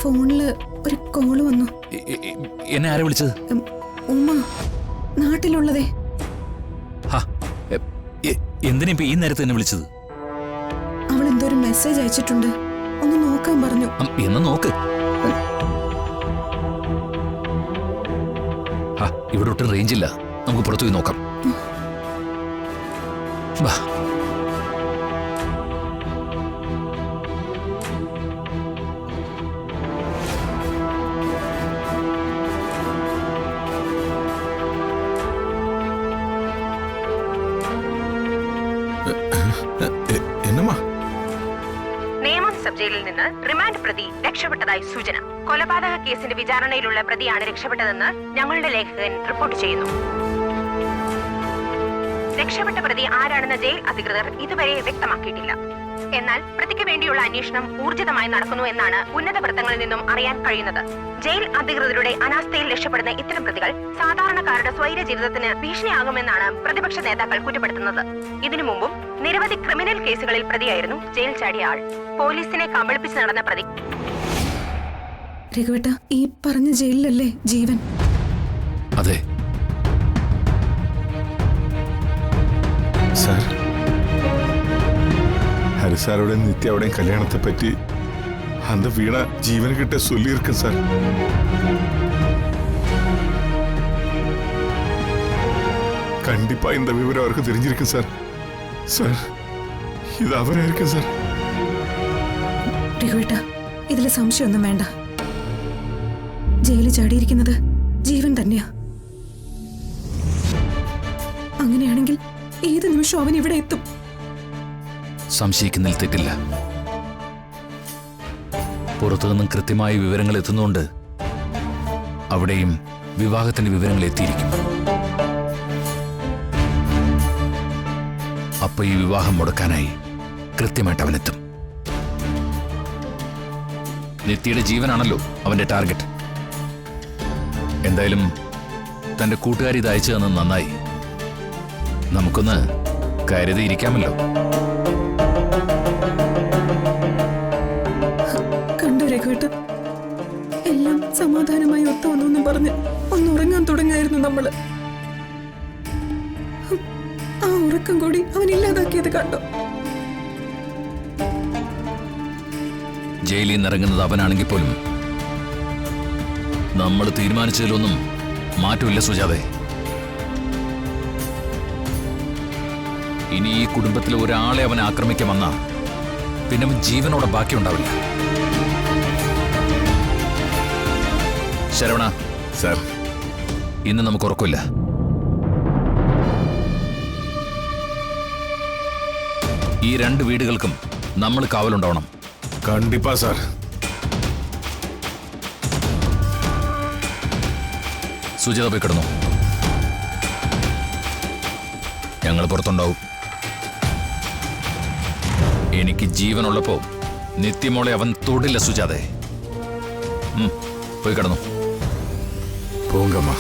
ഫോണില് ഒരു കോള് വന്നു. എന്നെ ആരെ വിളിച്ചത്? ഉമ്മ, നാട്ടിലുള്ളതേ. എന്തിനാ ഇപ്പൊ ഈ നേരത്തെ എന്നെ വിളിച്ചത്? അവൾ എന്തോ ഒരു മെസ്സേജ് അയച്ചിട്ടുണ്ട്, ഒന്ന് നോക്കാൻ പറഞ്ഞു. എന്ന് നോക്ക്. ഇവിടെ ഒട്ടും റേഞ്ച് ഇല്ല, നമുക്ക് പുറത്തു പോയി നോക്കാം. വാ. ജയിലിൽ നിന്ന് റിമാൻഡ് പ്രതി രക്ഷപ്പെട്ടതായി സൂചന. കൊലപാതക കേസിന്റെ വിചാരണയിലുള്ള പ്രതിയാണ് രക്ഷപ്പെട്ടതെന്ന് ഞങ്ങളുടെ ലേഖകൻ റിപ്പോർട്ട് ചെയ്യുന്നു. രക്ഷപ്പെട്ട പ്രതി ആരാണെന്ന് ജയിൽ അധികൃതർ ഇതുവരെ വ്യക്തമാക്കിയിട്ടില്ല. എന്നാൽ പ്രതിക്ക് വേണ്ടിയുള്ള അന്വേഷണം ഊർജിതമായി നടക്കുന്നു എന്നാണ് ഉന്നത വൃത്തങ്ങളിൽ നിന്നും അറിയാൻ കഴിയുന്നത്. ജയിൽ അധികൃതരുടെ അനാസ്ഥയിൽ രക്ഷപ്പെടുന്ന ഇത്തരം പ്രതികൾ സാധാരണക്കാരുടെ സ്വൈര ജീവിതത്തിന് ഭീഷണിയാകുമെന്നാണ് പ്രതിപക്ഷ നേതാക്കൾ കുറ്റപ്പെടുത്തുന്നത്. ഇതിനു മുമ്പും നിരവധി ക്രിമിനൽ കേസുകളിൽ പ്രതിയായിരുന്നു ജയിൽ ചാടിയ ആൾ. പോലീസിനെ കബളിപ്പിച്ച് നടന്ന പ്രതി. രഘുവേട്ട, ഈ പറഞ്ഞ ജയിലിലല്ലേ ജീവൻ? അതെ സാർ, ഹരിസാരോടെയും നിത്യയോടെയും കല്യാണത്തെ പറ്റി அந்த வீணா ஜீவன்கிட்ட சொல்லியிருக்கேன் சார். கண்டிப்பா இந்த விவரம் அவருக்கு தெரிஞ்சிருக்கு சார். சார், ഇത് അവരായിരിക്കും സാർ. രഘുവേട്ട, ഇതിൽ സംശയമൊന്നും വേണ്ട. ജയിലിൽ ചാടിയിരിക്കുന്നത് ജീവൻ തന്നെയാ. അങ്ങനെയാണെങ്കിൽ ഏത് നിമിഷം അവൻ ഇവിടെ എത്തും. സംശയിക്കുന്നതിൽ തെറ്റില്ല. പുറത്തുനിന്നും കൃത്യമായ വിവരങ്ങൾ എത്തുന്നുണ്ട്. അവിടെയും വിവാഹത്തിന്റെ വിവരങ്ങൾ എത്തിയിരിക്കും. അപ്പൊ ഈ വിവാഹം മുടക്കാനായി കൃത്യമായിട്ട് അവനെത്തും. നിത്യയുടെ ജീവനാണല്ലോ അവന്റെ ടാർഗറ്റ്. എന്തായാലും തന്റെ കൂട്ടുകാരി ഇത് അയച്ചു തന്നത് നന്നായി. നമുക്കൊന്ന് കരുതിയിരിക്കാമല്ലോ. കണ്ടു രഘുവേട്ട, എല്ലാം സമാധാനമായി ഒത്തുവന്നു പറഞ്ഞ് ഒന്ന് ഉറങ്ങാൻ തുടങ്ങായിരുന്നു നമ്മള്. ആ ഉറക്കം കൂടി അവൻ ഇല്ലാതാക്കിയത് കണ്ടോ? ജയിലിൽ നിന്ന് ഇറങ്ങുന്നത് അവനാണെങ്കിൽ പോലും നമ്മൾ തീരുമാനിച്ചതിലൊന്നും മാറ്റമില്ല സുജാതെ. ഇനി ഈ കുടുംബത്തിലെ ഒരാളെ അവനെ ആക്രമിക്കാൻ വന്നാ പിന്നെ അവൻ ജീവനോടെ ബാക്കിയുണ്ടാവില്ല. ശരവണ സാർ, ഇന്ന് നമുക്ക് ഉറക്കമില്ല. ഈ 2 വീടുകൾക്കും നമ്മൾ കാവലുണ്ടാവണം. കണ്ടിപ്പാ സാർ. സുജാത പോയി കിടന്നു. ഞങ്ങൾ പുറത്തുണ്ടാവും. എനിക്ക് ജീവനുള്ളപ്പോ നിത്യമോളെ അവൻ തൊടില്ല സുജാതെ. പോയി കിടന്നു. പോങ്കമ്മ.